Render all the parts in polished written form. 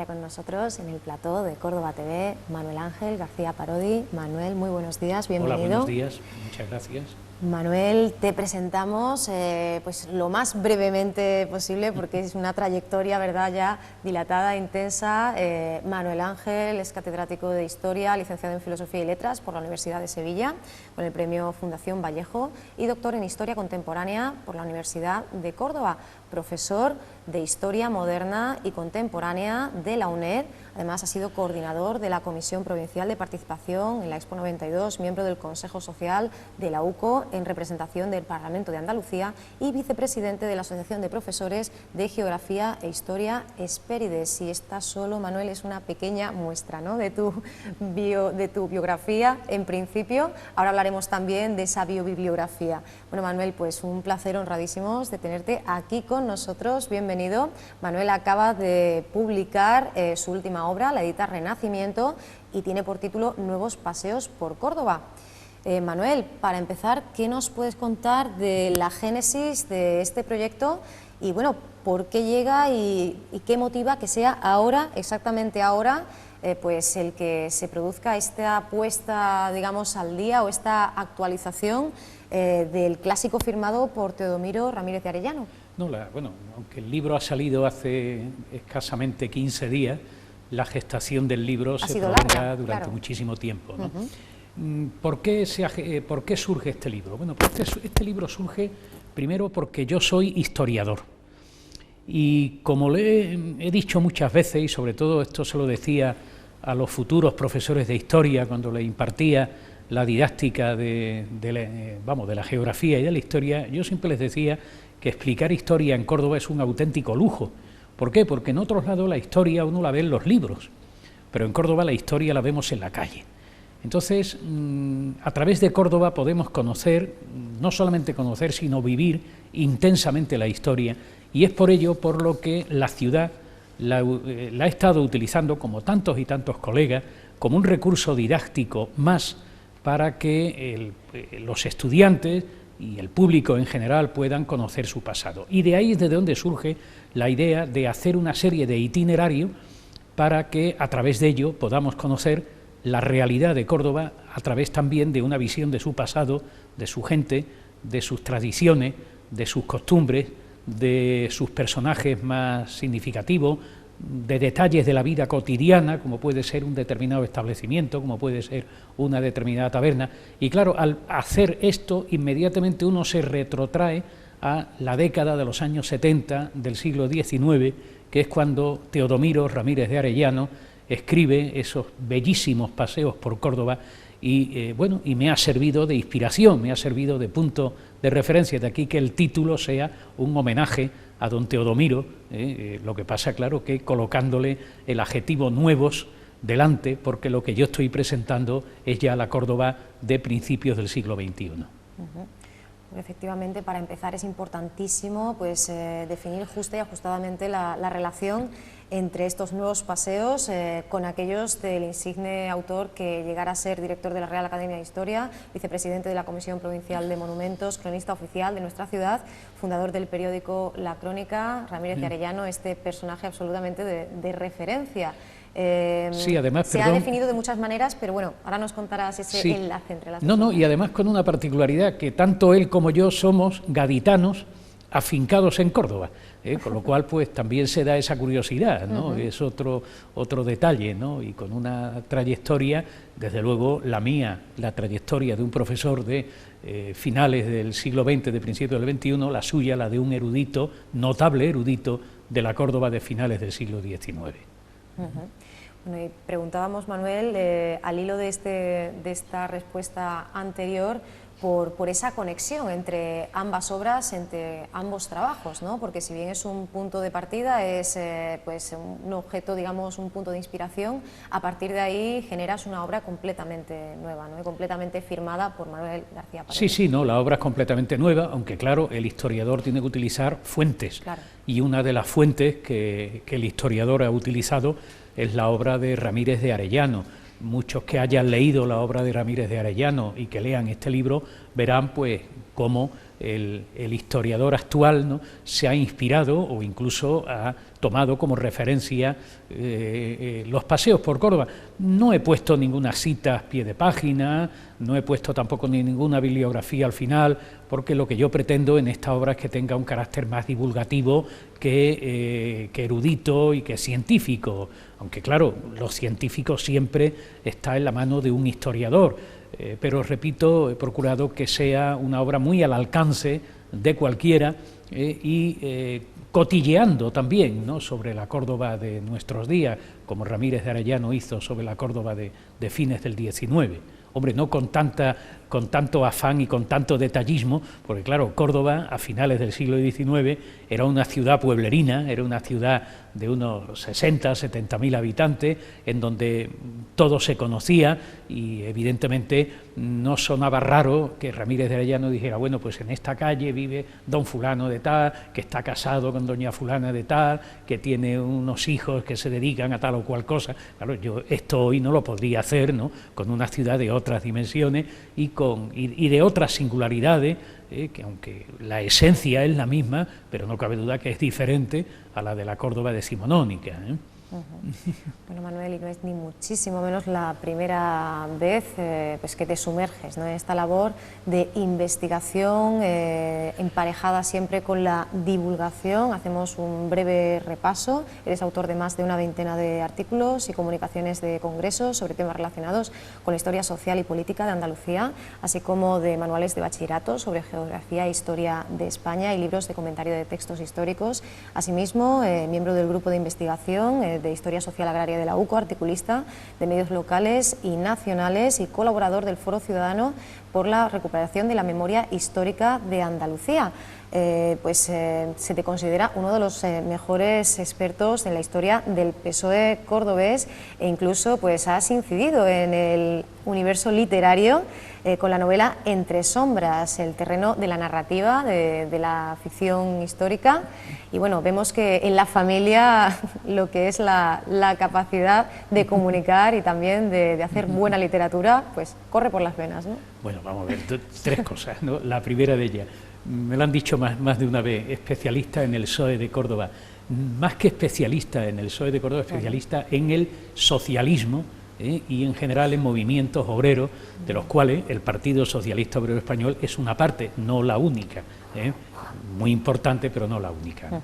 ya con nosotros en el plató de Córdoba TV, Manuel Ángel García Parodi. Manuel, muy buenos días, bienvenido. Hola, buenos días, muchas gracias. Manuel, te presentamos pues lo más brevemente posible porque es una trayectoria, ¿verdad?, ya dilatada, intensa. Manuel Ángel es catedrático de Historia, licenciado en Filosofía y Letras por la Universidad de Sevilla, con el premio Fundación Vallejo, y doctor en Historia Contemporánea por la Universidad de Córdoba, profesor de Historia Moderna y Contemporánea de la UNED. Además, ha sido coordinador de la Comisión Provincial de Participación en la Expo 92, miembro del Consejo Social de la UCO en representación del Parlamento de Andalucía y vicepresidente de la Asociación de Profesores de Geografía e Historia Hespérides. Y esta solo, Manuel, es una pequeña muestra, ¿no?, de tu biografía, en principio. Ahora hablaremos también de esa biobibliografía. Bueno, Manuel, pues un placer, honradísimos de tenerte aquí con nosotros. Bienvenido. Manuel acaba de publicar su última obra, la edita Renacimiento, y tiene por título Nuevos paseos por Córdoba. Manuel, para empezar, ¿qué nos puedes contar de la génesis de este proyecto y, bueno, por qué llega y qué motiva que sea ahora, exactamente ahora, pues el que se produzca esta puesta, digamos, al día o esta actualización del clásico firmado por Teodomiro Ramírez de Arellano? No, bueno, aunque el libro ha salido hace escasamente 15 días, la gestación del libro se prolonga durante muchísimo tiempo, ¿no? ¿Por qué surge este libro? Bueno, pues este libro surge primero porque yo soy historiador y, como le he dicho muchas veces, y sobre todo esto se lo decía a los futuros profesores de historia cuando le impartía la didáctica de la geografía y de la historia, yo siempre les decía que explicar historia en Córdoba es un auténtico lujo. ¿Por qué? Porque en otros lados la historia uno la ve en los libros, pero en Córdoba la historia la vemos en la calle. Entonces, a través de Córdoba podemos conocer, no solamente conocer, sino vivir intensamente la historia, y es por ello por lo que la ciudad la ha estado utilizando, como tantos y tantos colegas, como un recurso didáctico más para que los estudiantes y el público en general puedan conocer su pasado. Y de ahí es de donde surge la idea de hacer una serie de itinerarios para que a través de ello podamos conocer la realidad de Córdoba a través también de una visión de su pasado, de su gente, de sus tradiciones, de sus costumbres, de sus personajes más significativos, de detalles de la vida cotidiana, como puede ser un determinado establecimiento, como puede ser una determinada taberna. Y claro, al hacer esto, inmediatamente uno se retrotrae a la década de los años 70 del siglo XIX, que es cuando Teodomiro Ramírez de Arellano escribe esos bellísimos paseos por Córdoba y me ha servido de inspiración, me ha servido de punto de referencia, de aquí que el título sea un homenaje a don Teodomiro, lo que pasa, claro, que colocándole el adjetivo nuevos delante, porque lo que yo estoy presentando es ya la Córdoba de principios del siglo XXI. Efectivamente, para empezar es importantísimo pues, definir justa y ajustadamente la relación entre estos nuevos paseos con aquellos del insigne autor que llegara a ser director de la Real Academia de Historia, vicepresidente de la Comisión Provincial de Monumentos, cronista oficial de nuestra ciudad, fundador del periódico La Crónica, Ramírez de Arellano, este personaje absolutamente de referencia. Sí, además, se ha definido de muchas maneras, pero bueno, ahora nos contarás ese enlace entre las dos. Y además con una particularidad, que tanto él como yo somos gaditanos afincados en Córdoba, con lo cual pues también se da esa curiosidad, ¿no? Es otro detalle, ¿no? Y con una trayectoria, desde luego la mía, la trayectoria de un profesor de finales del siglo XX, de principios del XXI, la suya, la de un erudito, notable erudito de la Córdoba de finales del siglo XIX. Bueno, y preguntábamos, Manuel, al hilo de esta respuesta anterior, por esa conexión entre ambas obras, entre ambos trabajos, ¿no? Porque si bien es un punto de partida, es pues un objeto, digamos, un punto de inspiración, a partir de ahí generas una obra completamente nueva, ¿no? Y completamente firmada por Manuel García Parodi. Sí, la obra es completamente nueva, aunque claro, el historiador tiene que utilizar fuentes, y una de las fuentes que el historiador ha utilizado es la obra de Ramírez de Arellano. Muchos que hayan leído la obra de Ramírez de Arellano y que lean este libro verán pues cómo el historiador actual, ¿no?, se ha inspirado o incluso ha tomado como referencia los paseos por Córdoba. No he puesto ninguna cita a pie de página, no he puesto tampoco ninguna bibliografía al final, porque lo que yo pretendo en esta obra es que tenga un carácter más divulgativo que erudito y que científico, aunque claro, lo científico siempre está en la mano de un historiador, pero repito, he procurado que sea una obra muy al alcance de cualquiera y cotilleando también, ¿no?, sobre la Córdoba de nuestros días, como Ramírez de Arellano hizo sobre la Córdoba de fines del XIX. Hombre, no con tanto afán y con tanto detallismo, porque claro, Córdoba a finales del siglo XIX era una ciudad pueblerina, era una ciudad de unos 60, 70.000 habitantes, en donde todo se conocía y evidentemente no sonaba raro que Ramírez de Arellano dijera, bueno, pues en esta calle vive don fulano de tal, que está casado con doña fulana de tal, que tiene unos hijos que se dedican a tal o cual cosa. Claro, yo esto hoy no lo podría hacer, ¿no?, con una ciudad de otras dimensiones y de otras singularidades, que aunque la esencia es la misma, pero no cabe duda que es diferente a la de la Córdoba decimonónica. Bueno, Manuel, y no es ni muchísimo menos la primera vez pues que te sumerges, ¿no?, en esta labor de investigación emparejada siempre con la divulgación. Hacemos un breve repaso. Eres autor de más de una veintena de artículos y comunicaciones de congresos sobre temas relacionados con la historia social y política de Andalucía, así como de manuales de bachillerato sobre geografía e historia de España y libros de comentario de textos históricos. Asimismo, miembro del grupo de investigación de Historia Social Agraria de la UCO, articulista de medios locales y nacionales y colaborador del Foro Ciudadano por la recuperación de la memoria histórica de Andalucía. Se te considera uno de los mejores expertos en la historia del PSOE cordobés e incluso pues has incidido en el universo literario con la novela Entre sombras, el terreno de la narrativa, de la ficción histórica. Y bueno, vemos que en la familia lo que es la capacidad de comunicar y también de hacer buena literatura, pues corre por las venas, ¿no? Bueno, vamos a ver, tres cosas, ¿no? La primera de ellas, me lo han dicho más de una vez, especialista en el PSOE de Córdoba. Más que especialista en el PSOE de Córdoba, especialista en el socialismo y en general en movimientos obreros, de los cuales el Partido Socialista Obrero Español es una parte, no la única, muy importante, pero no la única.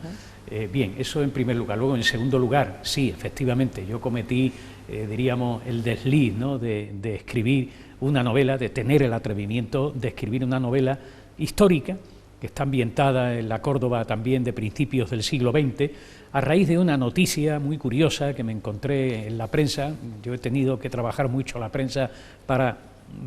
Bien, eso en primer lugar. Luego, en segundo lugar, sí, efectivamente, yo cometí, diríamos, el desliz, ¿no?, de escribir una novela, de tener el atrevimiento de escribir una novela histórica, que está ambientada en la Córdoba también de principios del siglo XX, a raíz de una noticia muy curiosa que me encontré en la prensa. Yo he tenido que trabajar mucho la prensa para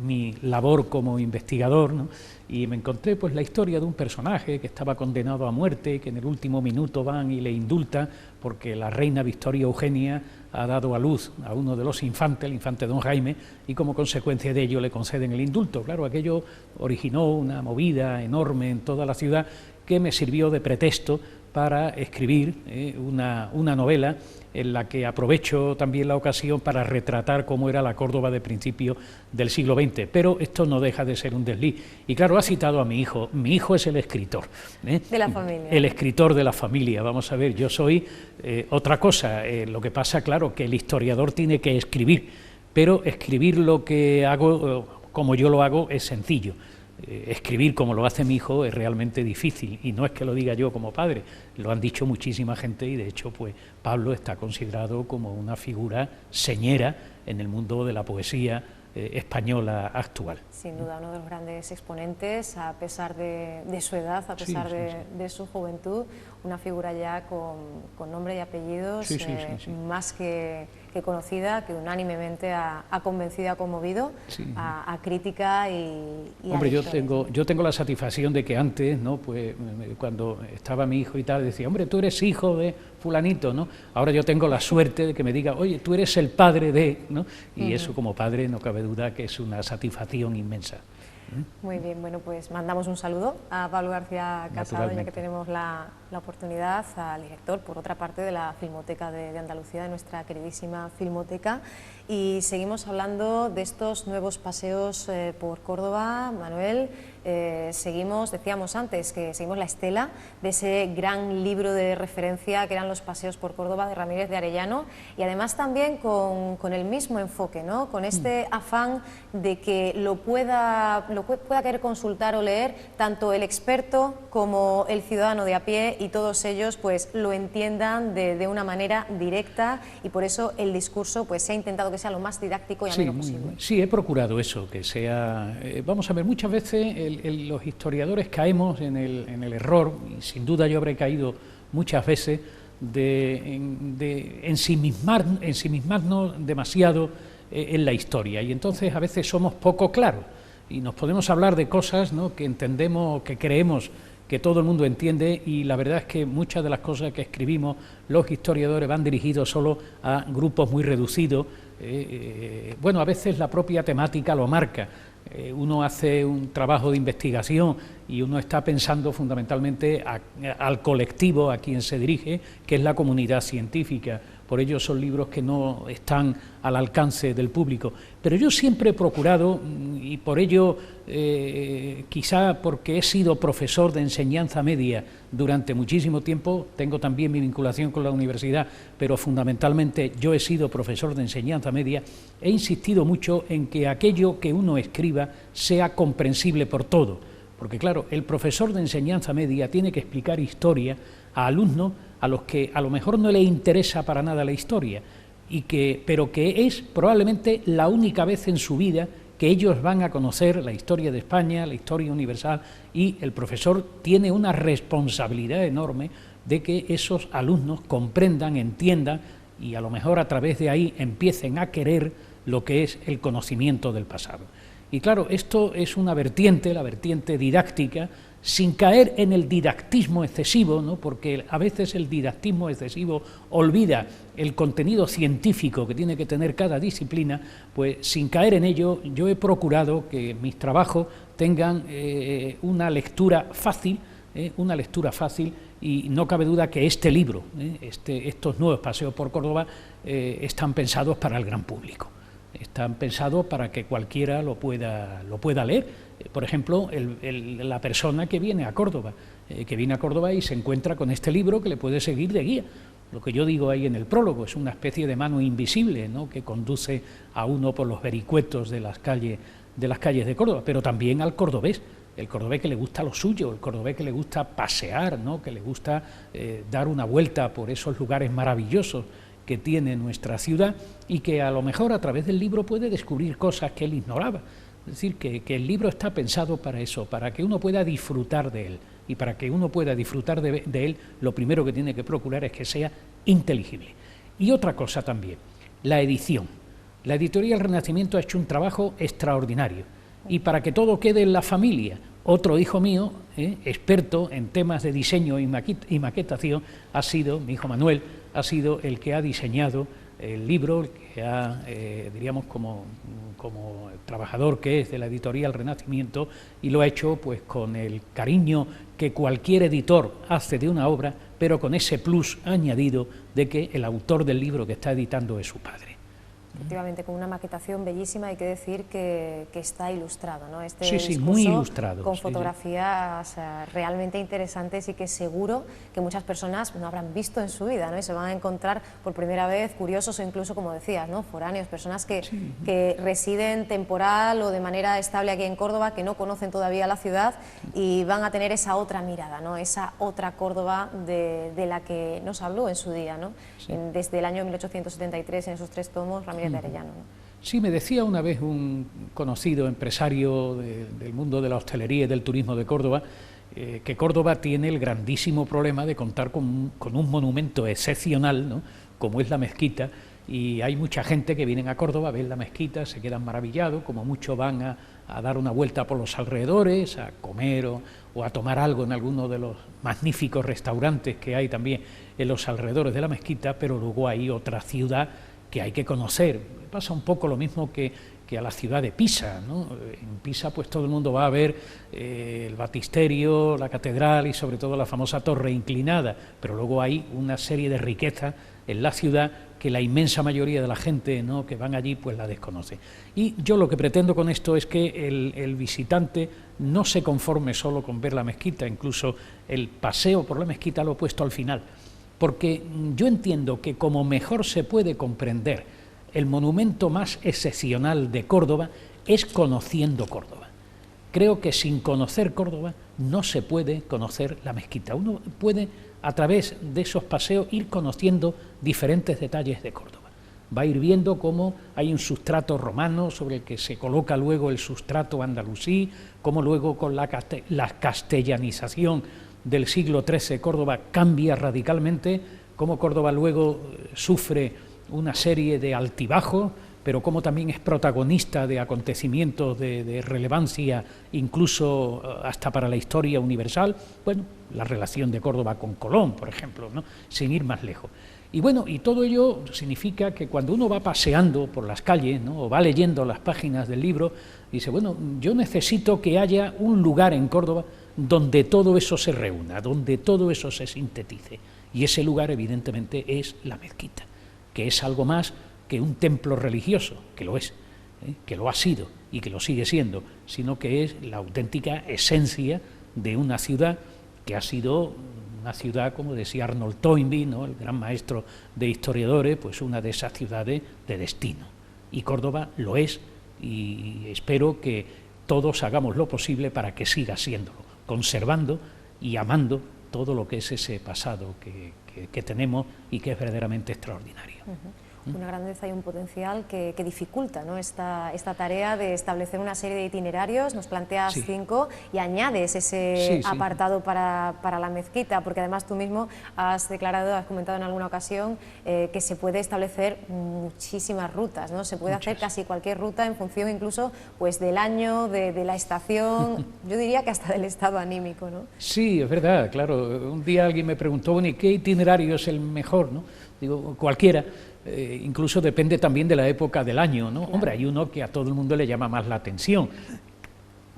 mi labor como investigador, ¿no?, y me encontré pues la historia de un personaje que estaba condenado a muerte, que en el último minuto van y le indultan porque la reina Victoria Eugenia ha dado a luz a uno de los infantes, el infante don Jaime, y como consecuencia de ello le conceden el indulto. Claro, aquello originó una movida enorme en toda la ciudad que me sirvió de pretexto para escribir una novela en la que aprovecho también la ocasión para retratar cómo era la Córdoba de principio del siglo XX, pero esto no deja de ser un desliz. Y claro, ha citado a mi hijo es el escritor. De la familia. El escritor de la familia, vamos a ver, yo soy otra cosa, lo que pasa, claro, que el historiador tiene que escribir, pero escribir lo que hago, como yo lo hago, es sencillo. Escribir como lo hace mi hijo es realmente difícil, y no es que lo diga yo como padre, lo han dicho muchísima gente, y de hecho pues Pablo está considerado como una figura señera en el mundo de la poesía española actual. Sin duda, uno de los grandes exponentes, a pesar de su edad, a pesar de su juventud, una figura ya con nombre y apellidos, más que conocida, que unánimemente ha convencido, ha conmovido a crítica y hombre, yo tengo la satisfacción de que antes, ¿no?, pues cuando estaba mi hijo y tal, decía, hombre, tú eres hijo de fulanito, ¿no? Ahora yo tengo la suerte de que me diga, oye, tú eres el padre de, ¿no? Y eso como padre no cabe duda que es una satisfacción inmensa. Muy bien, bueno, pues mandamos un saludo a Pablo García Casado, ya que tenemos la oportunidad, al director, por otra parte, de la Filmoteca de Andalucía, de nuestra queridísima Filmoteca, y seguimos hablando de estos nuevos paseos por Córdoba, Manuel, seguimos, decíamos antes, que seguimos la estela de ese gran libro de referencia que eran Los paseos por Córdoba de Ramírez de Arellano, y además también con el mismo enfoque, ¿no? Con este afán de que lo pueda querer consultar o leer tanto el experto como el ciudadano de a pie, y todos ellos pues lo entiendan de una manera directa, y por eso el discurso pues se ha intentado que sea lo más didáctico y ameno posible. Sí, he procurado eso, que sea... vamos a ver, muchas veces los historiadores caemos en el error, y sin duda yo habré caído muchas veces, de ensimismarnos demasiado en la historia, y entonces a veces somos poco claros y nos podemos hablar de cosas, ¿no?, que entendemos, que creemos que todo el mundo entiende, y la verdad es que muchas de las cosas que escribimos los historiadores van dirigidos solo a grupos muy reducidos. Bueno, a veces la propia temática lo marca. Uno hace un trabajo de investigación y uno está pensando fundamentalmente al colectivo a quien se dirige, que es la comunidad científica. Por ello son libros que no están al alcance del público. Pero yo siempre he procurado, y por ello, quizá porque he sido profesor de enseñanza media durante muchísimo tiempo, tengo también mi vinculación con la universidad, pero fundamentalmente yo he sido profesor de enseñanza media, he insistido mucho en que aquello que uno escriba sea comprensible por todo. Porque claro, el profesor de enseñanza media tiene que explicar historia a alumnos a los que a lo mejor no les interesa para nada la historia, pero que es probablemente la única vez en su vida que ellos van a conocer la historia de España, la historia universal, y el profesor tiene una responsabilidad enorme de que esos alumnos comprendan, entiendan, y a lo mejor a través de ahí empiecen a querer lo que es el conocimiento del pasado. Y claro, esto es una vertiente, la vertiente didáctica, sin caer en el didactismo excesivo, ¿no?, porque a veces el didactismo excesivo olvida el contenido científico que tiene que tener cada disciplina. Pues sin caer en ello, yo he procurado que mis trabajos tengan una lectura fácil, y no cabe duda que este libro, estos nuevos paseos por Córdoba, están pensados para el gran público. Están pensados para que cualquiera lo pueda leer. Por ejemplo, la persona que viene a Córdoba, y se encuentra con este libro que le puede servir de guía. Lo que yo digo ahí en el prólogo es una especie de mano invisible, ¿no?, que conduce a uno por los vericuetos de las calles de Córdoba, pero también al cordobés. El cordobés que le gusta lo suyo, el cordobés que le gusta pasear, ¿no?, que le gusta dar una vuelta por esos lugares maravillosos que tiene nuestra ciudad, y que a lo mejor a través del libro puede descubrir cosas que él ignoraba. Es decir, que el libro está pensado para eso, para que uno pueda disfrutar de él, y para que uno pueda disfrutar de él, lo primero que tiene que procurar es que sea inteligible. Y otra cosa también, la edición. La Editorial Renacimiento ha hecho un trabajo extraordinario, y para que todo quede en la familia, otro hijo mío, experto en temas de diseño y maquetación, ha sido, mi hijo Manuel, ha sido el que ha diseñado el libro, el que ha, diríamos, como trabajador que es de la Editorial Renacimiento, y lo ha hecho pues con el cariño que cualquier editor hace de una obra, pero con ese plus añadido de que el autor del libro que está editando es su padre. Efectivamente, con una maquetación bellísima, hay que decir que está ilustrado, ¿no? Sí, muy ilustrado. Con fotografías realmente interesantes, y que seguro que muchas personas no habrán visto en su vida, ¿no?, y se van a encontrar por primera vez curiosos, o incluso, como decías, ¿no?, foráneos, personas que residen temporal o de manera estable aquí en Córdoba, que no conocen todavía la ciudad, y van a tener esa otra mirada, ¿no?, esa otra Córdoba de la que nos habló en su día, ¿no?, desde el año 1873, en esos 3 tomos, Ramírez de Arellano, ¿no? Sí, me decía una vez un conocido empresario del mundo de la hostelería y del turismo de Córdoba, que Córdoba tiene el grandísimo problema de contar con un monumento excepcional, ¿no?, como es la mezquita, y hay mucha gente que vienen a Córdoba, ven la mezquita, se quedan maravillados, como mucho van a dar una vuelta por los alrededores, a comer o a tomar algo en alguno de los magníficos restaurantes que hay también en los alrededores de la mezquita, pero luego hay otra ciudad que hay que conocer. Pasa un poco lo mismo que a la ciudad de Pisa, ¿no? En Pisa pues todo el mundo va a ver el baptisterio, la catedral y sobre todo la famosa torre inclinada, pero luego hay una serie de riquezas en la ciudad que la inmensa mayoría de la gente, ¿no?, que van allí pues la desconoce. Y yo lo que pretendo con esto es que el visitante no se conforme solo con ver la mezquita, incluso el paseo por la mezquita lo he puesto al final, porque yo entiendo que como mejor se puede comprender el monumento más excepcional de Córdoba es conociendo Córdoba. Creo que sin conocer Córdoba no se puede conocer la mezquita. Uno puede, a través de esos paseos, ir conociendo diferentes detalles de Córdoba. Va a ir viendo cómo hay un sustrato romano sobre el que se coloca luego el sustrato andalusí, cómo luego con la castellanización del siglo XIII Córdoba cambia radicalmente, cómo Córdoba luego sufre una serie de altibajos, pero como también es protagonista de acontecimientos de relevancia incluso hasta para la historia universal. Bueno, la relación de Córdoba con Colón, por ejemplo, ¿no?, sin ir más lejos. Y bueno, y todo ello significa que cuando uno va paseando por las calles, ¿no?, o va leyendo las páginas del libro, dice, bueno, yo necesito que haya un lugar en Córdoba donde todo eso se reúna, donde todo eso se sintetice. Y ese lugar, evidentemente, es la mezquita, que es algo más que un templo religioso, que lo es, que lo ha sido y que lo sigue siendo, sino que es la auténtica esencia de una ciudad que ha sido una ciudad, como decía Arnold Toynbee, ¿no?, el gran maestro de historiadores, pues una de esas ciudades de destino. Y Córdoba lo es, y espero que todos hagamos lo posible para que siga siéndolo, conservando y amando todo lo que es ese pasado que tenemos y que es verdaderamente extraordinario. Una grandeza y un potencial que dificulta, ¿no?, esta tarea de establecer una serie de itinerarios. Nos planteas 5 y añades ese apartado para la mezquita, porque además tú mismo has declarado, has comentado en alguna ocasión que se puede establecer muchísimas rutas, ¿no? Se puede hacer casi cualquier ruta en función incluso pues del año, de la estación, yo diría que hasta del estado anímico, ¿no? Sí, es verdad, claro. Un día alguien me preguntó, bueno, ¿y qué itinerario es el mejor, no? Digo, cualquiera. Incluso depende también de la época del año, ¿no? Claro. Hombre, hay uno que a todo el mundo le llama más la atención,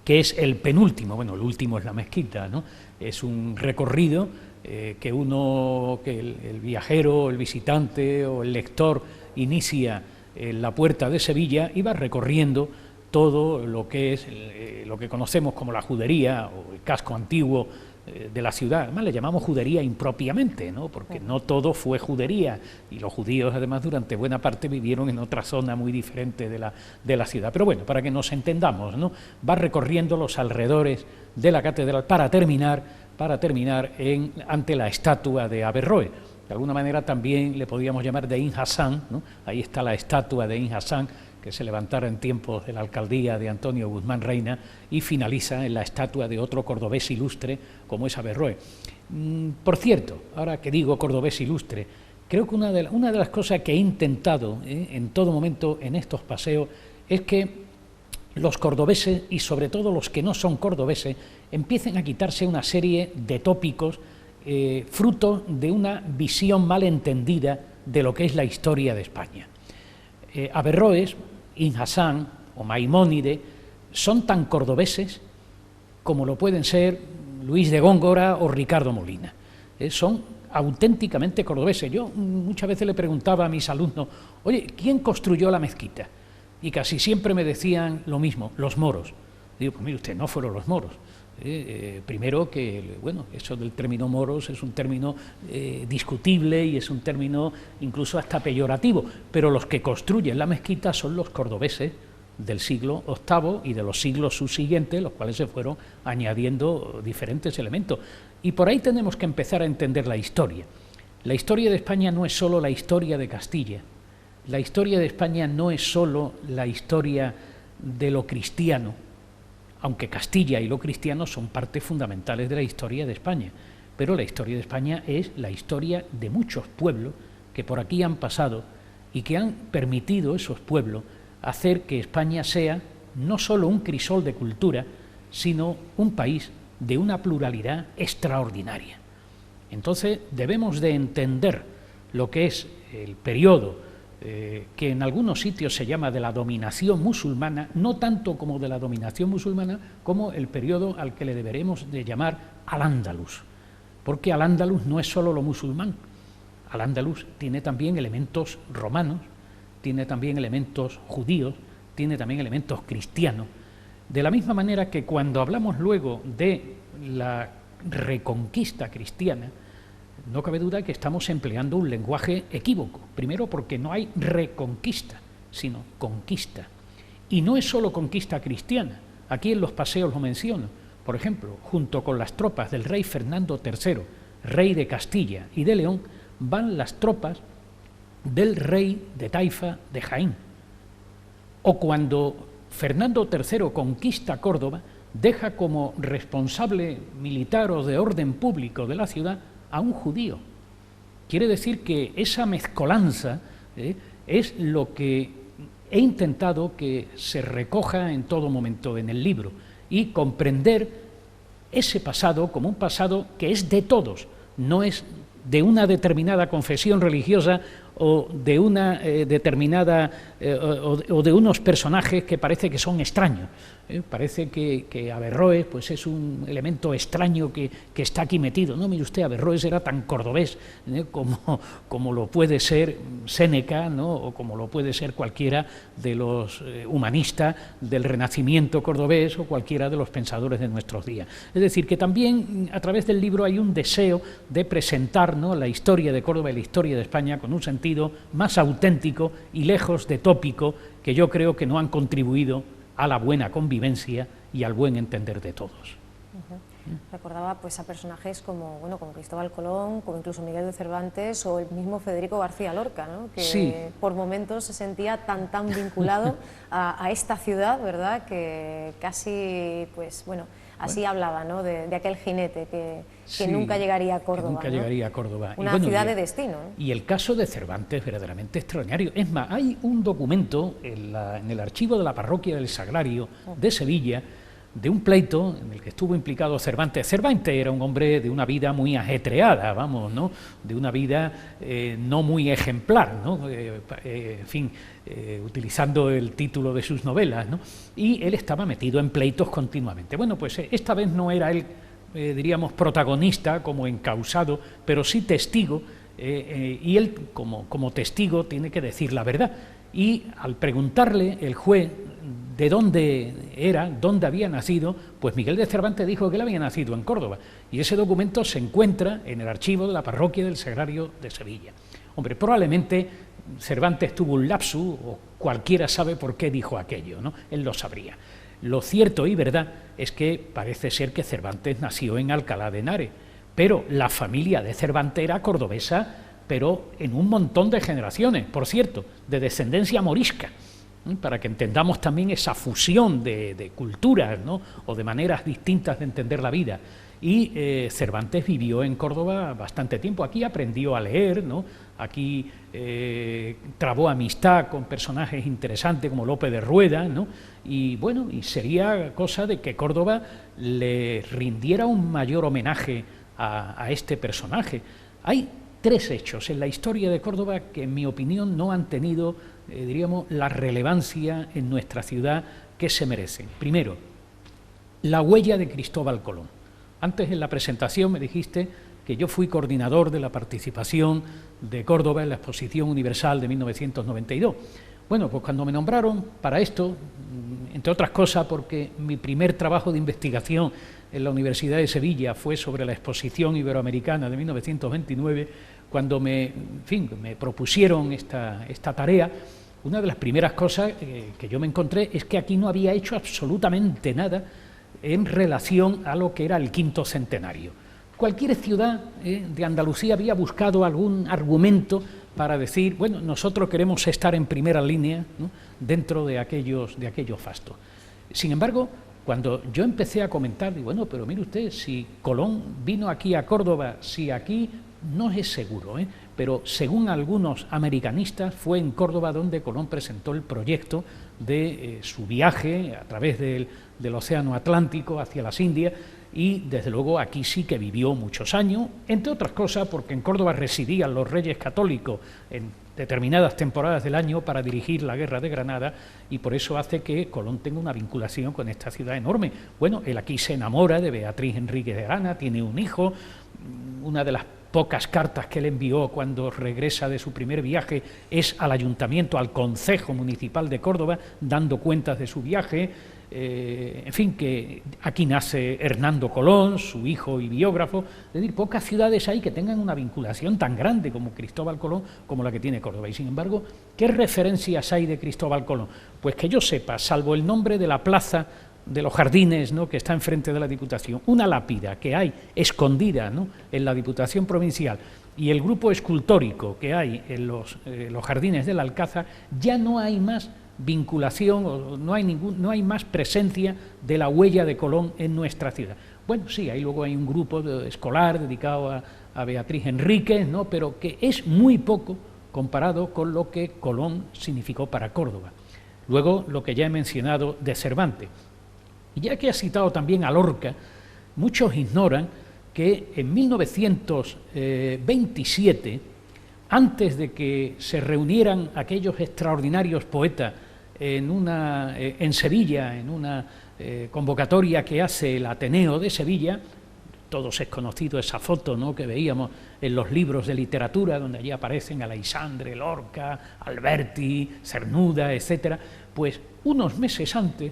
que es el penúltimo. Bueno, el último es la mezquita, ¿no? Es un recorrido que el viajero, el visitante o el lector inicia en la puerta de Sevilla y va recorriendo todo lo que es lo que conocemos como la judería o el casco antiguo de la ciudad. Además le llamamos judería impropiamente, ¿no?, porque no todo fue judería, y los judíos además durante buena parte vivieron en otra zona muy diferente de la ciudad. Pero bueno, para que nos entendamos, ¿no?, va recorriendo los alrededores de la catedral para terminar ante la estatua de Averroes. De alguna manera también le podríamos llamar de Ibn Hasan, ¿no? Ahí está la estatua de Ibn Hasan, que se levantara en tiempos de la alcaldía de Antonio Guzmán Reina, y finaliza en la estatua de otro cordobés ilustre como es Averroes. Por cierto, ahora que digo cordobés ilustre, creo que una de las cosas que he intentado en todo momento en estos paseos es que los cordobeses, y sobre todo los que no son cordobeses, empiecen a quitarse una serie de tópicos fruto de una visión mal entendida de lo que es la historia de España. Averroes, Ibn Hasan o Maimónide son tan cordobeses como lo pueden ser Luis de Góngora o Ricardo Molina. Son auténticamente cordobeses. Yo muchas veces le preguntaba a mis alumnos, oye, ¿quién construyó la mezquita? Y casi siempre me decían lo mismo, los moros. Digo, pues mire usted, no fueron los moros. Primero que, bueno, eso del término moros es un término discutible y es un término incluso hasta peyorativo, pero los que construyen la mezquita son los cordobeses del siglo VIII y de los siglos subsiguientes, los cuales se fueron añadiendo diferentes elementos. Y por ahí tenemos que empezar a entender la historia. La historia de España no es solo la historia de Castilla, la historia de España no es solo la historia de lo cristiano, aunque Castilla y lo cristiano son partes fundamentales de la historia de España, pero la historia de España es la historia de muchos pueblos que por aquí han pasado y que han permitido esos pueblos hacer que España sea no solo un crisol de cultura, sino un país de una pluralidad extraordinaria. Entonces debemos de entender lo que es el periodo que en algunos sitios se llama de la dominación musulmana, no tanto como de la dominación musulmana, como el periodo al que le deberemos de llamar Al-Ándalus, porque Al-Ándalus no es solo lo musulmán, Al-Ándalus tiene también elementos romanos, tiene también elementos judíos, tiene también elementos cristianos. De la misma manera que cuando hablamos luego de la reconquista cristiana, no cabe duda que estamos empleando un lenguaje equívoco. Primero, porque no hay reconquista, sino conquista. Y no es solo conquista cristiana. Aquí en los paseos lo menciono. Por ejemplo, junto con las tropas del rey Fernando III, rey de Castilla y de León, van las tropas del rey de Taifa de Jaén. O cuando Fernando III conquista Córdoba, deja como responsable militar o de orden público de la ciudad a un judío. Quiere decir que esa mezcolanza es lo que he intentado que se recoja en todo momento en el libro, y comprender ese pasado como un pasado que es de todos, no es de una determinada confesión religiosa o de una determinada o de unos personajes que parece que son extraños. Parece que Averroes pues es un elemento extraño que está aquí metido. No, mire usted, Averroes era tan cordobés como lo puede ser Séneca, ¿no? O como lo puede ser cualquiera de los humanistas del Renacimiento cordobés o cualquiera de los pensadores de nuestros días. Es decir, que también a través del libro hay un deseo de presentar, ¿no?, la historia de Córdoba y la historia de España con un sentido más auténtico y lejos de tópico, que yo creo que no han contribuido a la buena convivencia y al buen entender de todos. Recordaba pues a personajes como Cristóbal Colón, como incluso Miguel de Cervantes o el mismo Federico García Lorca, ¿no?, que sí, por momentos se sentía tan vinculado a esta ciudad, ¿verdad?, que casi, pues bueno, así hablaba, ¿no?, de aquel jinete que sí, nunca llegaría a Córdoba. Que nunca llegaría a Córdoba. Una ciudad de destino, ¿no? Y el caso de Cervantes es verdaderamente extraordinario. Es más, hay un documento en el archivo de la parroquia del Sagrario de Sevilla, de un pleito en el que estuvo implicado Cervantes. Cervantes era un hombre de una vida muy ajetreada, vamos, ¿no?, de una vida no muy ejemplar, ¿no?, en fin, utilizando el título de sus novelas, ¿no?, y él estaba metido en pleitos continuamente. Bueno, pues esta vez no era él, diríamos, protagonista como encausado, pero sí testigo, y él como testigo tiene que decir la verdad. Y al preguntarle el juez de dónde era, dónde había nacido, pues Miguel de Cervantes dijo que él había nacido en Córdoba, y ese documento se encuentra en el archivo de la parroquia del Sagrario de Sevilla. Hombre, probablemente Cervantes tuvo un lapsus, o cualquiera sabe por qué dijo aquello, ¿no? Él lo sabría. Lo cierto y verdad es que parece ser que Cervantes nació en Alcalá de Henares, pero la familia de Cervantes era cordobesa, pero en un montón de generaciones, por cierto, de descendencia morisca, para que entendamos también esa fusión de culturas, ¿no?, o de maneras distintas de entender la vida. Y Cervantes vivió en Córdoba bastante tiempo. Aquí aprendió a leer, ¿no?, aquí trabó amistad con personajes interesantes como Lope de Rueda, ¿no?, y bueno, y sería cosa de que Córdoba le rindiera un mayor homenaje a este personaje. Hay tres hechos en la historia de Córdoba que, en mi opinión, no han tenido, diríamos, la relevancia en nuestra ciudad que se merecen. Primero, la huella de Cristóbal Colón. Antes, en la presentación, me dijiste que yo fui coordinador de la participación de Córdoba en la Exposición Universal de 1992. Bueno, pues cuando me nombraron para esto, entre otras cosas porque mi primer trabajo de investigación en la Universidad de Sevilla fue sobre la Exposición Iberoamericana de 1929, cuando me propusieron esta tarea, una de las primeras cosas que yo me encontré es que aquí no había hecho absolutamente nada en relación a lo que era el quinto centenario. Cualquier ciudad de Andalucía había buscado algún argumento para decir, bueno, nosotros queremos estar en primera línea, ¿no?, dentro de aquellos fastos. Sin embargo, cuando yo empecé a comentar, digo, bueno, pero mire usted, si Colón vino aquí a Córdoba, si aquí, no es seguro, pero según algunos americanistas, fue en Córdoba donde Colón presentó el proyecto de su viaje a través del Océano Atlántico hacia las Indias, y desde luego aquí sí que vivió muchos años, entre otras cosas porque en Córdoba residían los reyes católicos en determinadas temporadas del año para dirigir la guerra de Granada, y por eso hace que Colón tenga una vinculación con esta ciudad enorme. Bueno, él aquí se enamora de Beatriz Enríquez de Arana, tiene un hijo, una de las pocas cartas que él envió cuando regresa de su primer viaje es al ayuntamiento, al concejo municipal de Córdoba, dando cuentas de su viaje. En fin, que aquí nace Hernando Colón, su hijo y biógrafo. Es decir, pocas ciudades hay que tengan una vinculación tan grande como Cristóbal Colón, como la que tiene Córdoba. Y sin embargo, ¿qué referencias hay de Cristóbal Colón? Pues que yo sepa, salvo el nombre de la plaza de los Jardines, ¿no?, que está enfrente de la Diputación, una lápida que hay escondida, ¿no?, en la Diputación Provincial, y el grupo escultórico que hay en los Jardines del Alcázar, ya no hay más vinculación, no hay más presencia de la huella de Colón en nuestra ciudad. Bueno, sí, ahí luego hay un grupo escolar dedicado a Beatriz Enríquez, ¿no?, pero que es muy poco comparado con lo que Colón significó para Córdoba. Luego, lo que ya he mencionado de Cervantes. Y ya que ha citado también a Lorca, muchos ignoran que en 1927, antes de que se reunieran aquellos extraordinarios poetas en Sevilla, en una convocatoria que hace el Ateneo de Sevilla, todos es conocido esa foto, ¿no?, que veíamos en los libros de literatura, donde allí aparecen Aleixandre, Lorca, Alberti, Cernuda, etcétera. Pues unos meses antes,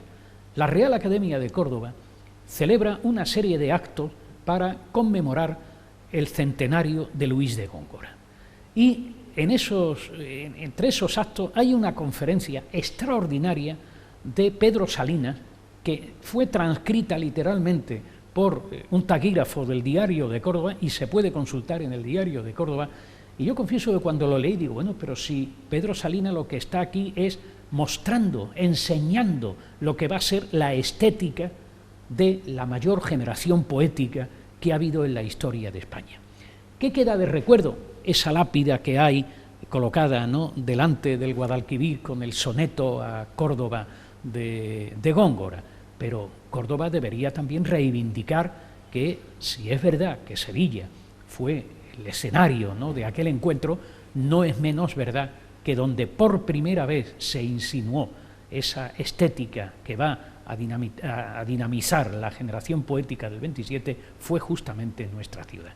la Real Academia de Córdoba celebra una serie de actos para conmemorar el centenario de Luis de Góngora. Y entre esos actos hay una conferencia extraordinaria de Pedro Salinas, que fue transcrita literalmente por un taquígrafo del Diario de Córdoba y se puede consultar en el Diario de Córdoba. Y yo confieso que cuando lo leí digo, bueno, pero si Pedro Salinas lo que está aquí es mostrando, enseñando lo que va a ser la estética de la mayor generación poética que ha habido en la historia de España. ¿Qué queda de recuerdo? Esa lápida que hay colocada, ¿no?, delante del Guadalquivir con el soneto a Córdoba de Góngora, pero Córdoba debería también reivindicar que, si es verdad que Sevilla fue el escenario, ¿no?, de aquel encuentro, no es menos verdad que donde por primera vez se insinuó esa estética que va a dinamizar la generación poética del 27 fue justamente en nuestra ciudad.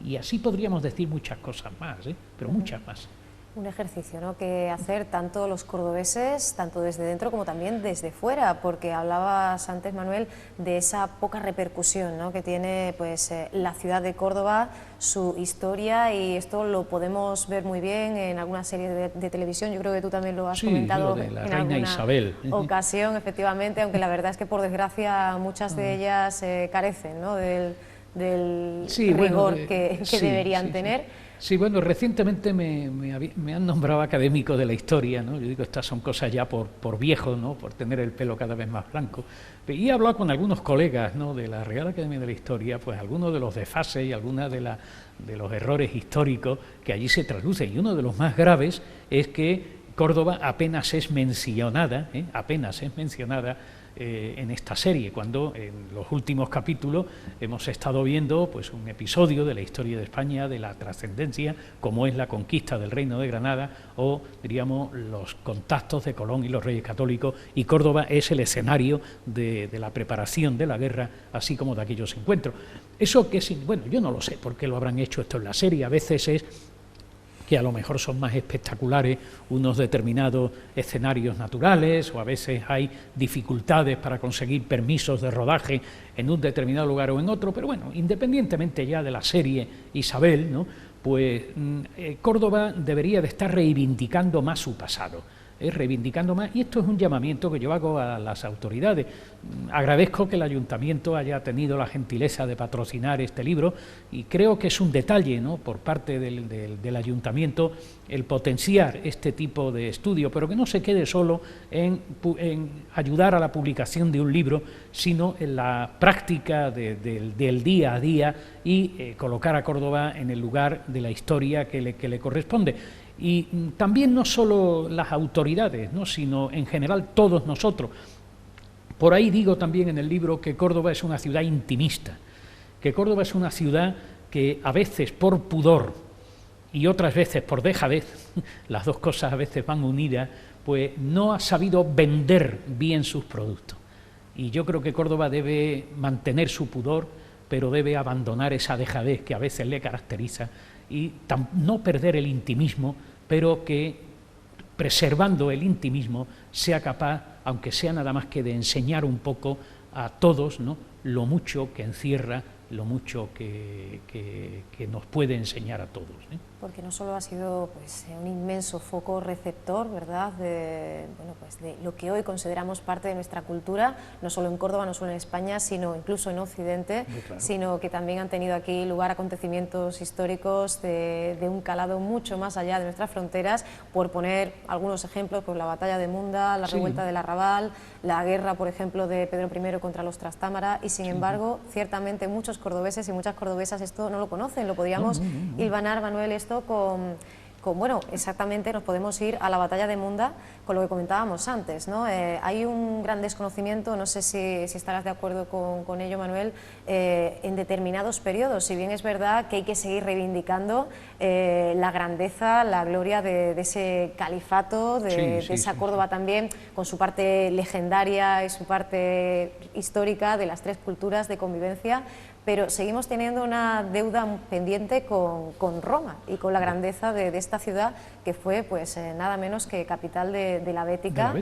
Y así podríamos decir muchas cosas más, pero muchas más. Un ejercicio, ¿no?, que hacer tanto los cordobeses, tanto desde dentro como también desde fuera, porque hablabas antes, Manuel, de esa poca repercusión, ¿no?, que tiene pues la ciudad de Córdoba, su historia, y esto lo podemos ver muy bien en alguna serie de televisión. Yo creo que tú también lo has comentado de la en Reina alguna Isabel. ocasión, efectivamente, aunque la verdad es que por desgracia muchas de ellas carecen, ¿no?, del rigor que deberían tener. Sí, bueno, recientemente me han nombrado académico de la historia, ¿no? Yo digo, estas son cosas ya por viejo, ¿no?, por tener el pelo cada vez más blanco. Y he hablado con algunos colegas, ¿no?, de la Real Academia de la Historia, pues algunos de los desfases y algunos de los errores históricos que allí se traducen. Y uno de los más graves es que Córdoba apenas es mencionada, en esta serie, cuando en los últimos capítulos hemos estado viendo pues un episodio de la historia de España, de la trascendencia, como es la conquista del Reino de Granada o, diríamos, los contactos de Colón y los Reyes Católicos, y Córdoba es el escenario de la preparación de la guerra, así como de aquellos encuentros. Eso que es, bueno, yo no lo sé por qué lo habrán hecho esto en la serie, a veces es que a lo mejor son más espectaculares unos determinados escenarios naturales, o a veces hay dificultades para conseguir permisos de rodaje en un determinado lugar o en otro, pero bueno, independientemente ya de la serie Isabel, ¿no?, pues Córdoba debería de estar reivindicando más su pasado, reivindicando más, y esto es un llamamiento que yo hago a las autoridades. Agradezco que el ayuntamiento haya tenido la gentileza de patrocinar este libro, y creo que es un detalle, ¿no?, por parte del ayuntamiento el potenciar este tipo de estudio, pero que no se quede solo en ayudar a la publicación de un libro, sino en la práctica del día a día, y colocar a Córdoba en el lugar de la historia que le corresponde. Y también no solo las autoridades, ¿no?, sino en general todos nosotros. Por ahí digo también en el libro que Córdoba es una ciudad intimista, que Córdoba es una ciudad que a veces por pudor y otras veces por dejadez, las dos cosas a veces van unidas, pues no ha sabido vender bien sus productos. Y yo creo que Córdoba debe mantener su pudor pero debe abandonar esa dejadez que a veces le caracteriza y no perder el intimismo, pero que, preservando el intimismo, sea capaz, aunque sea nada más que de enseñar un poco a todos, ¿no?, lo mucho que encierra, lo mucho que nos puede enseñar a todos, ¿eh? Porque no solo ha sido pues, un inmenso foco receptor, ¿verdad?, de lo que hoy consideramos parte de nuestra cultura, no solo en Córdoba, no solo en España, sino incluso en Occidente, claro, sino que también han tenido aquí lugar acontecimientos históricos de un calado mucho más allá de nuestras fronteras, por poner algunos ejemplos, pues la batalla de Munda, la revuelta del Arrabal, la guerra, por ejemplo, de Pedro I contra los Trastámara, y sin embargo, ciertamente muchos cordobeses y muchas cordobesas esto no lo conocen, lo podíamos hilvanar, Manuel, esto bueno, exactamente nos podemos ir a la batalla de Munda con lo que comentábamos antes, ¿no? Hay un gran desconocimiento, no sé si estarás de acuerdo con ello, Manuel, en determinados periodos, si bien es verdad que hay que seguir reivindicando la grandeza, la gloria de ese califato, de esa Córdoba también, con su parte legendaria y su parte histórica de las tres culturas de convivencia, pero seguimos teniendo una deuda pendiente con Roma y con la grandeza de esta ciudad que fue pues nada menos que capital de la Bética,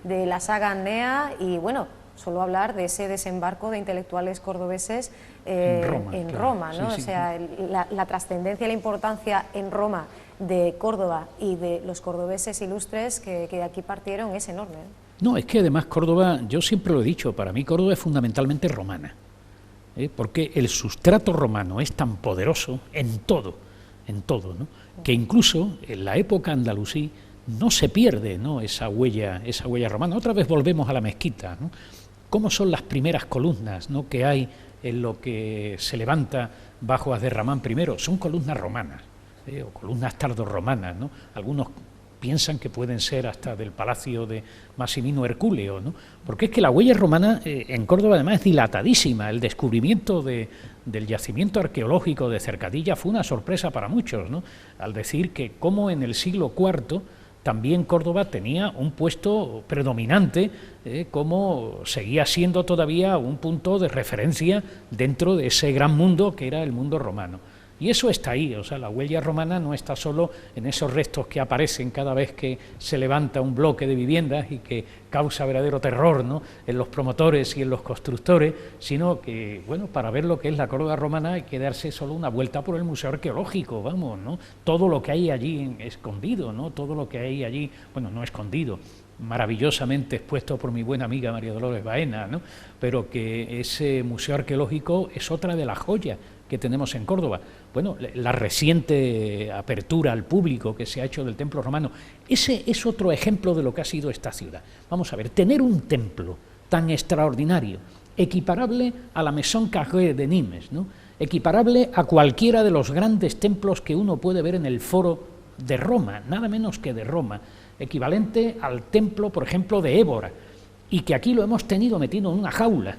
de la saga Annea, y bueno, solo hablar de ese desembarco de intelectuales cordobeses en Roma, ¿no? O sea, la trascendencia y la importancia en Roma de Córdoba y de los cordobeses ilustres que de aquí partieron es enorme, ¿eh? No, es que además Córdoba, yo siempre lo he dicho, para mí Córdoba es fundamentalmente romana. Porque el sustrato romano es tan poderoso en todo, ¿no?, que incluso en la época andalusí no se pierde, ¿no?, esa huella romana. Otra vez volvemos a la mezquita, ¿no? ¿Cómo son las primeras columnas, ¿no?, que hay en lo que se levanta bajo Abderramán I? Son columnas romanas, o columnas tardorromanas, ¿no? Algunos piensan que pueden ser hasta del palacio de Massimino Herculeo, ¿no? Porque es que la huella romana en Córdoba además es dilatadísima. El descubrimiento del yacimiento arqueológico de Cercadilla fue una sorpresa para muchos, ¿no?, al decir que como en el siglo IV también Córdoba tenía un puesto predominante, como seguía siendo todavía un punto de referencia dentro de ese gran mundo que era el mundo romano. Y eso está ahí, o sea, la huella romana no está solo en esos restos que aparecen cada vez que se levanta un bloque de viviendas y que causa verdadero terror, ¿no?, en los promotores y en los constructores, sino que, bueno, para ver lo que es la Córdoba romana hay que darse solo una vuelta por el Museo Arqueológico, vamos, ¿no? Todo lo que hay allí escondido, ¿no?, todo lo que hay allí, bueno, no escondido, maravillosamente expuesto por mi buena amiga María Dolores Baena, ¿no?, pero que ese museo arqueológico es otra de las joyas que tenemos en Córdoba. Bueno, la reciente apertura al público que se ha hecho del templo romano, ese es otro ejemplo de lo que ha sido esta ciudad. Vamos a ver, tener un templo tan extraordinario, equiparable a la Maison Carré de Nimes, ¿no?, equiparable a cualquiera de los grandes templos que uno puede ver en el Foro de Roma, nada menos que de Roma, equivalente al templo, por ejemplo, de Évora, y que aquí lo hemos tenido metido en una jaula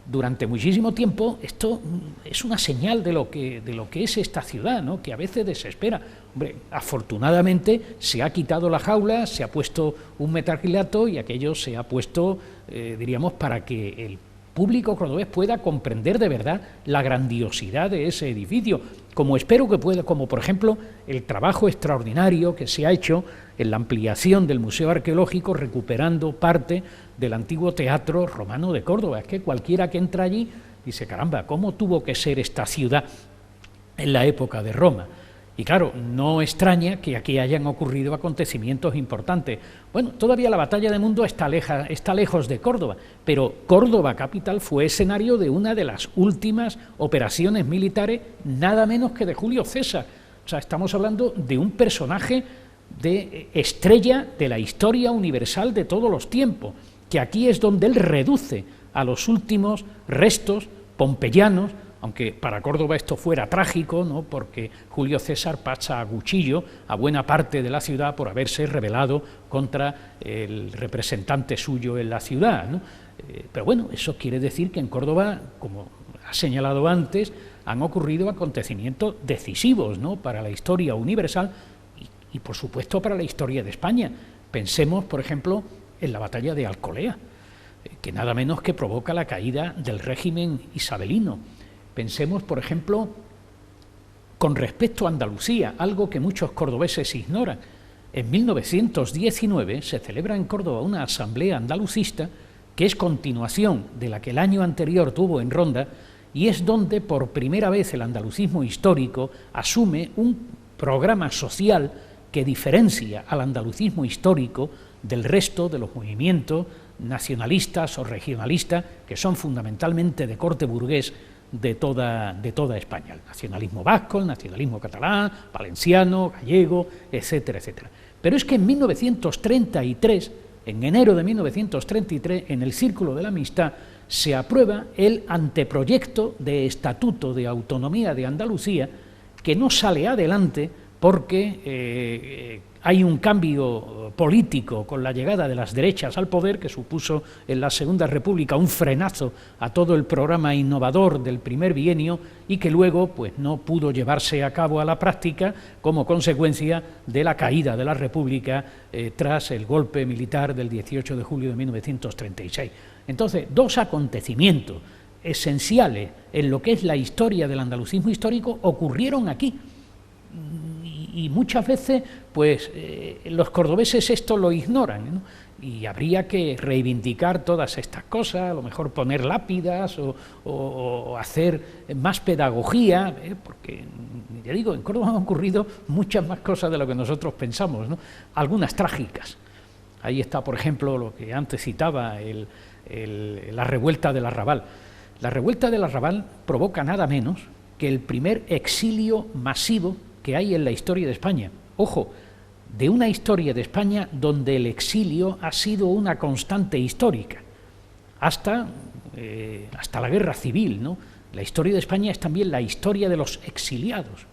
durante muchísimo tiempo. Esto es una señal de lo que es esta ciudad, ¿no?, que a veces desespera. Hombre, afortunadamente se ha quitado la jaula, se ha puesto un metacrilato y aquello se ha puesto, diríamos, para que el público cordobés pueda comprender de verdad la grandiosidad de ese edificio, como espero que pueda, como por ejemplo el trabajo extraordinario que se ha hecho en la ampliación del Museo Arqueológico, recuperando parte del antiguo Teatro Romano de Córdoba. Es que cualquiera que entra allí dice, caramba, ¿cómo tuvo que ser esta ciudad en la época de Roma? Y claro, no extraña que aquí hayan ocurrido acontecimientos importantes. Bueno, todavía la batalla de Munda está lejos de Córdoba, pero Córdoba capital fue escenario de una de las últimas operaciones militares, nada menos que de Julio César. O sea, estamos hablando de un personaje de estrella de la historia universal de todos los tiempos, que aquí es donde él reduce a los últimos restos pompeyanos, aunque para Córdoba esto fuera trágico, ¿no?, porque Julio César pasa a cuchillo a buena parte de la ciudad por haberse rebelado contra el representante suyo en la ciudad, ¿no? Pero bueno, eso quiere decir que en Córdoba, como ha señalado antes, han ocurrido acontecimientos decisivos, ¿no?, para la historia universal y por supuesto para la historia de España. Pensemos, por ejemplo, en la batalla de Alcolea, que nada menos que provoca la caída del régimen isabelino. Pensemos, por ejemplo, con respecto a Andalucía, algo que muchos cordobeses ignoran. En 1919 se celebra en Córdoba una asamblea andalucista que es continuación de la que el año anterior tuvo en Ronda, y es donde por primera vez el andalucismo histórico asume un programa social que diferencia al andalucismo histórico del resto de los movimientos nacionalistas o regionalistas, que son fundamentalmente de corte burgués de toda España, el nacionalismo vasco, el nacionalismo catalán, valenciano, gallego, etcétera, etcétera. Pero es que en 1933, en enero de 1933, en el Círculo de la Amistad, se aprueba el anteproyecto de Estatuto de Autonomía de Andalucía, que no sale adelante porque hay un cambio político con la llegada de las derechas al poder, que supuso en la Segunda República un frenazo a todo el programa innovador del primer bienio, y que luego pues no pudo llevarse a cabo a la práctica como consecuencia de la caída de la República tras el golpe militar del 18 de julio de 1936. Entonces, dos acontecimientos esenciales en lo que es la historia del andalucismo histórico ocurrieron aquí. Y muchas veces pues los cordobeses esto lo ignoran, ¿no? Y habría que reivindicar todas estas cosas, a lo mejor poner lápidas o hacer más pedagogía, porque, ya digo, en Córdoba han ocurrido muchas más cosas de lo que nosotros pensamos, ¿no? Algunas trágicas. Ahí está, por ejemplo, lo que antes citaba, la revuelta del Arrabal. La revuelta del Arrabal provoca nada menos que el primer exilio masivo que hay en la historia de España. Ojo, de una historia de España donde el exilio ha sido una constante histórica, hasta la Guerra Civil, ¿no? La historia de España es también la historia de los exiliados.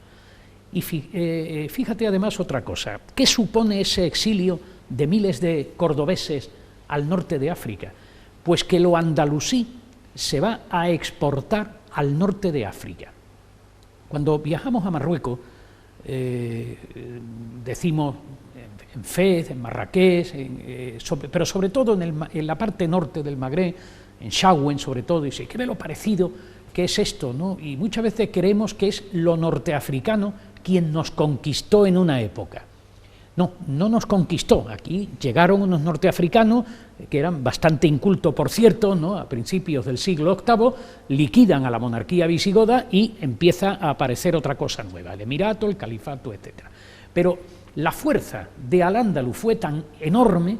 Y fíjate además otra cosa, ¿qué supone ese exilio de miles de cordobeses al norte de África? Pues que lo andalusí se va a exportar al norte de África. Cuando viajamos a Marruecos, decimos en Fez, en Marrakech, pero sobre todo en la parte norte del Magreb, en Chaouen sobre todo, y dice, ¿qué ve lo parecido que es esto, ¿no? Y muchas veces creemos que es lo norteafricano quien nos conquistó en una época. No, no nos conquistó. Aquí llegaron unos norteafricanos que eran bastante incultos, por cierto, ¿no? A principios del siglo VIII, liquidan a la monarquía visigoda y empieza a aparecer otra cosa nueva, el emirato, el califato, etc. Pero la fuerza de Al-Ándalus fue tan enorme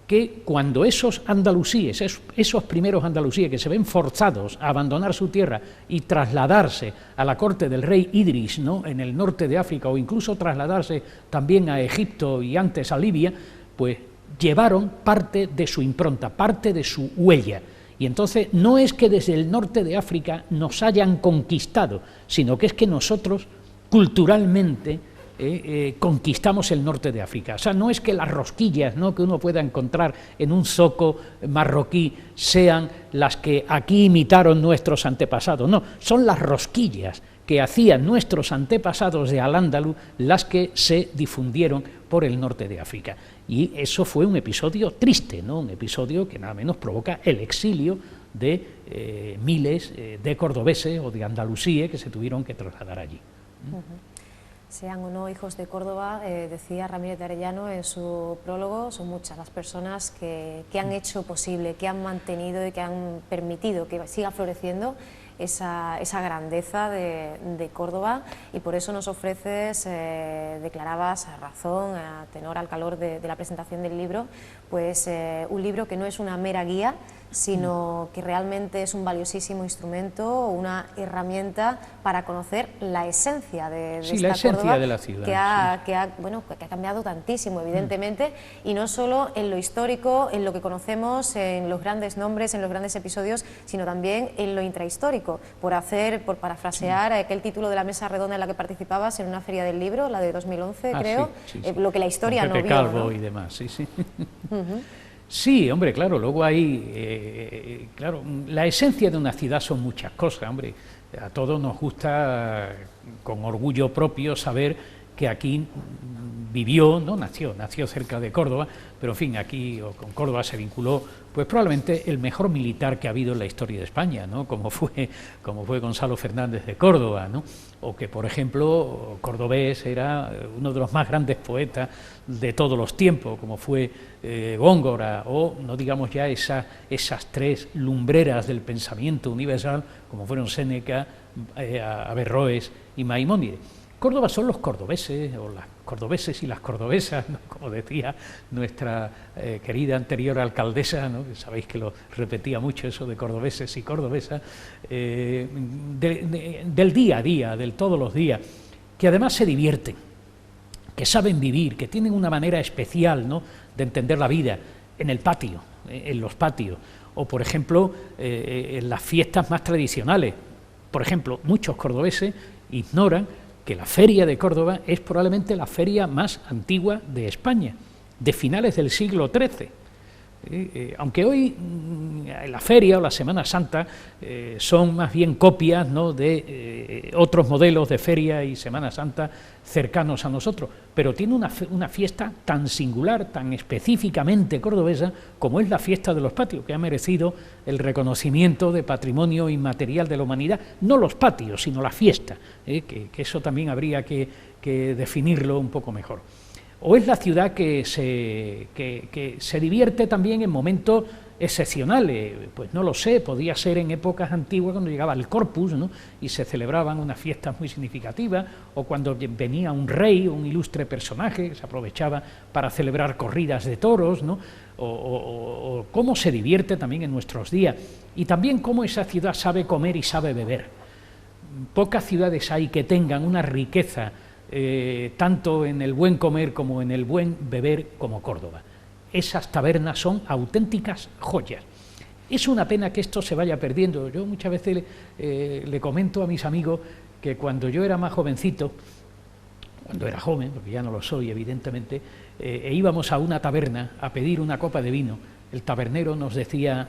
que cuando esos andalusíes, esos primeros andalusíes que se ven forzados a abandonar su tierra y trasladarse a la corte del rey Idris, ¿no? En el norte de África, o incluso trasladarse también a Egipto y antes a Libia, pues llevaron parte de su impronta, parte de su huella. Y entonces no es que desde el norte de África nos hayan conquistado, sino que es que nosotros culturalmente conquistamos el norte de África. O sea, no es que las rosquillas, ¿no?, que uno pueda encontrar en un zoco marroquí sean las que aquí imitaron nuestros antepasados, no, son las rosquillas que hacían nuestros antepasados de Al-Ándalus las que se difundieron por el norte de África. Y eso fue un episodio triste, ¿no?, un episodio que nada menos provoca el exilio de miles de cordobeses o de andalusíes que se tuvieron que trasladar allí. Sean o no hijos de Córdoba, decía Ramírez de Arellano en su prólogo, son muchas las personas que han hecho posible, que han mantenido y que han permitido que siga floreciendo esa grandeza de Córdoba, y por eso nos ofreces, declarabas a razón, a tenor, al calor de la presentación del libro, pues un libro que no es una mera guía, sino que realmente es un valiosísimo instrumento, una herramienta para conocer la esencia de esta la esencia Córdoba de la ciudad, que ha cambiado tantísimo, evidentemente, y no solo en lo histórico, en lo que conocemos, en los grandes nombres, en los grandes episodios, sino también en lo intrahistórico, por parafrasear aquel título de la mesa redonda en la que participabas en una feria del libro, la de 2011, creo, sí. Lo que la historia no vio, Calvo, ¿no? Y demás, sí. Sí, hombre, claro, luego hay, claro, la esencia de una ciudad son muchas cosas, hombre, a todos nos gusta con orgullo propio saber que aquí vivió, no nació cerca de Córdoba, pero en fin, aquí o con Córdoba se vinculó, pues probablemente el mejor militar que ha habido en la historia de España, ¿no? Como fue Gonzalo Fernández de Córdoba, ¿no? O que, por ejemplo, Cordobés era uno de los más grandes poetas de todos los tiempos, como fue Góngora, o no digamos ya esas tres lumbreras del pensamiento universal, como fueron Séneca, Averroes y Maimónides. Córdoba son los cordobeses, o las cordobeses y las cordobesas, ¿no? Como decía nuestra querida anterior alcaldesa, ¿no? Que sabéis que lo repetía mucho eso de cordobeses y cordobesas, del día a día, del todos los días, que además se divierten, que saben vivir, que tienen una manera especial, ¿no?, de entender la vida en el patio, en los patios, o por ejemplo en las fiestas más tradicionales. Por ejemplo, muchos cordobeses ignoran que la feria de Córdoba es probablemente la feria más antigua de España, de finales del siglo XIII. Aunque hoy la feria o la Semana Santa son más bien copias, ¿no?, de otros modelos de feria y Semana Santa cercanos a nosotros, pero tiene una fiesta tan singular, tan específicamente cordobesa, como es la fiesta de los patios, que ha merecido el reconocimiento de patrimonio inmaterial de la humanidad, no los patios, sino la fiesta, que eso también habría que definirlo un poco mejor. O es la ciudad que se divierte también en momentos excepcionales, pues no lo sé, podía ser en épocas antiguas cuando llegaba el Corpus, ¿no?, y se celebraban unas fiestas muy significativas, o cuando venía un rey, un ilustre personaje, que se aprovechaba para celebrar corridas de toros, ¿no?, o cómo se divierte también en nuestros días, y también cómo esa ciudad sabe comer y sabe beber. Pocas ciudades hay que tengan una riqueza tanto en el buen comer como en el buen beber como Córdoba. Esas tabernas son auténticas joyas. Es una pena que esto se vaya perdiendo. Yo muchas veces le comento a mis amigos que cuando yo era más jovencito, cuando era joven, porque ya no lo soy evidentemente, íbamos a una taberna a pedir una copa de vino. El tabernero nos decía: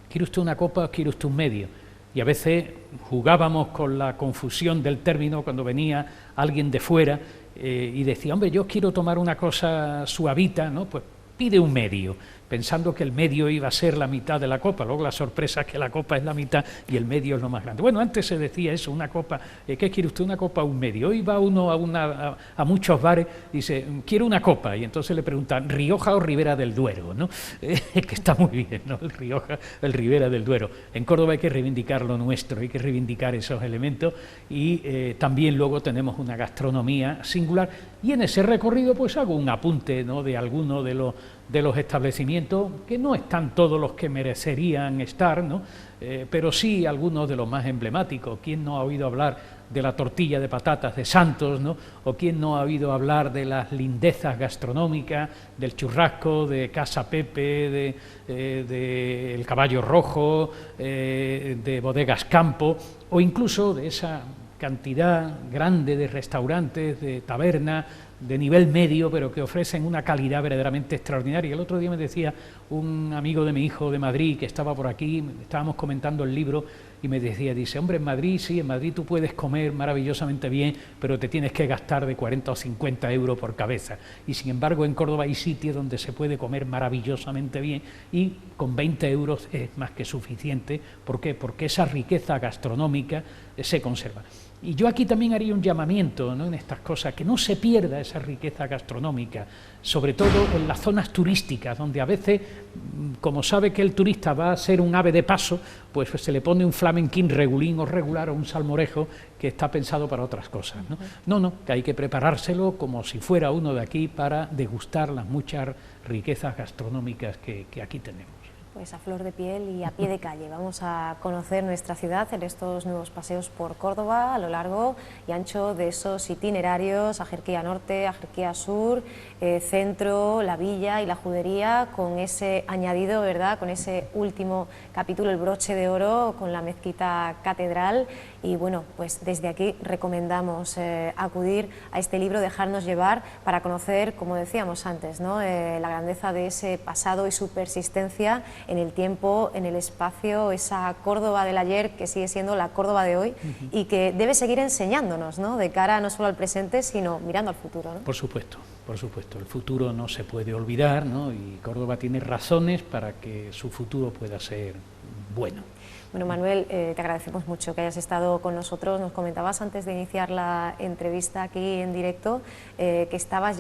¿quiere usted una copa o quiere usted un medio? Y a veces jugábamos con la confusión del término cuando venía alguien de fuera y decía: hombre, yo quiero tomar una cosa suavita, ¿no? Pues pide un medio, pensando que el medio iba a ser la mitad de la copa. Luego la sorpresa es que la copa es la mitad y el medio es lo más grande. Bueno, antes se decía eso, una copa, ¿qué quiere usted? Una copa o un medio. Hoy va uno a muchos bares y dice: quiero una copa, y entonces le preguntan: ¿Rioja o Ribera del Duero?, ¿no? Que está muy bien, ¿no? El Rioja, el Ribera del Duero. En Córdoba hay que reivindicar lo nuestro, hay que reivindicar esos elementos, y también luego tenemos una gastronomía singular, y en ese recorrido pues hago un apunte, ¿no?, de alguno de los establecimientos, que no están todos los que merecerían estar, ¿no?, pero sí algunos de los más emblemáticos. ¿Quién no ha oído hablar de la tortilla de patatas de Santos, ¿no?, o quién no ha oído hablar de las lindezas gastronómicas, del churrasco, de Casa Pepe, de El Caballo Rojo, de Bodegas Campo, o incluso de esa cantidad grande de restaurantes, de tabernas, de nivel medio, pero que ofrecen una calidad verdaderamente extraordinaria? El otro día me decía un amigo de mi hijo de Madrid, que estaba por aquí, estábamos comentando el libro, y me decía, dice: hombre, en Madrid sí, en Madrid tú puedes comer maravillosamente bien, pero te tienes que gastar de 40 o 50 euros por cabeza, y sin embargo en Córdoba hay sitios donde se puede comer maravillosamente bien y con 20 euros es más que suficiente. ¿Por qué? Porque esa riqueza gastronómica se conserva. Y yo aquí también haría un llamamiento, ¿no?, en estas cosas, que no se pierda esa riqueza gastronómica, sobre todo en las zonas turísticas, donde a veces, como sabe que el turista va a ser un ave de paso, pues se le pone un flamenquín regulín o regular, o un salmorejo que está pensado para otras cosas, ¿no? No, que hay que preparárselo como si fuera uno de aquí para degustar las muchas riquezas gastronómicas que aquí tenemos. Pues a flor de piel y a pie de calle vamos a conocer nuestra ciudad en estos nuevos paseos por Córdoba, a lo largo y ancho de esos itinerarios: Ajerquía Norte, Ajerquía Sur, Centro, la Villa y la Judería, con ese añadido, ¿verdad?, con ese último capítulo, el broche de oro, con la mezquita catedral, y bueno, pues desde aquí recomendamos acudir a este libro, dejarnos llevar para conocer, como decíamos antes, ¿no? La grandeza de ese pasado y su persistencia en el tiempo, en el espacio, esa Córdoba del ayer que sigue siendo la Córdoba de hoy y que debe seguir enseñándonos, ¿no? De cara no solo al presente, sino mirando al futuro, ¿no? Por supuesto, el futuro no se puede olvidar, ¿no? Y Córdoba tiene razones para que su futuro pueda ser bueno. Bueno, Manuel, te agradecemos mucho que hayas estado con nosotros. Nos comentabas antes de iniciar la entrevista aquí en directo que estaba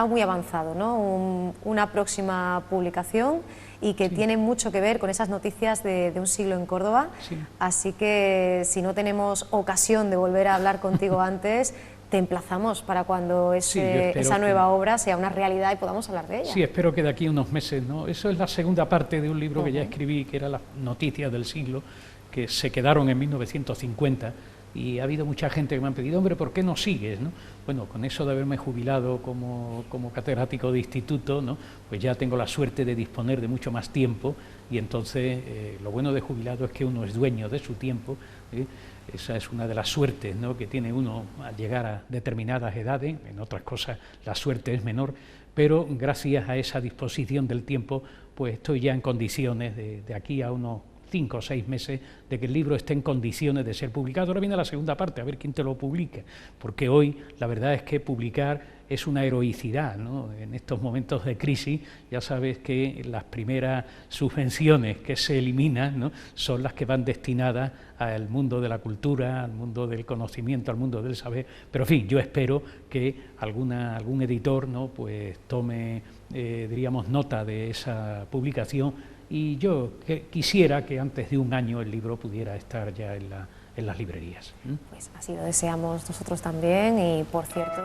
muy avanzado, ¿no? Una próxima publicación y que tiene mucho que ver con esas noticias de un siglo en Córdoba. Sí. Así que si no tenemos ocasión de volver a hablar contigo antes, te emplazamos para cuando esa nueva obra sea una realidad y podamos hablar de ella. Sí, espero que de aquí a unos meses, ¿no? Eso es la segunda parte de un libro que ya escribí, que era Las noticias del siglo, que se quedaron en 1950, y ha habido mucha gente que me han pedido, hombre, ¿por qué no sigues, no? Bueno, con eso de haberme jubilado como catedrático de instituto, ¿no? Pues ya tengo la suerte de disponer de mucho más tiempo, y entonces lo bueno de jubilado es que uno es dueño de su tiempo, ¿eh? Esa es una de las suertes, ¿no?, que tiene uno al llegar a determinadas edades. En otras cosas la suerte es menor, pero gracias a esa disposición del tiempo, pues estoy ya en condiciones de aquí a unos 5 o 6 meses de que el libro esté en condiciones de ser publicado. Ahora viene la segunda parte, a ver quién te lo publica, porque hoy la verdad es que publicar es una heroicidad, ¿no? En estos momentos de crisis ya sabes que las primeras subvenciones que se eliminan, ¿no?, son las que van destinadas al mundo de la cultura, al mundo del conocimiento, al mundo del saber, pero en fin, yo espero que algún editor, ¿no?, pues tome, diríamos, nota de esa publicación, y yo quisiera que antes de un año el libro pudiera estar ya en las librerías. Pues así lo deseamos nosotros también, y por cierto...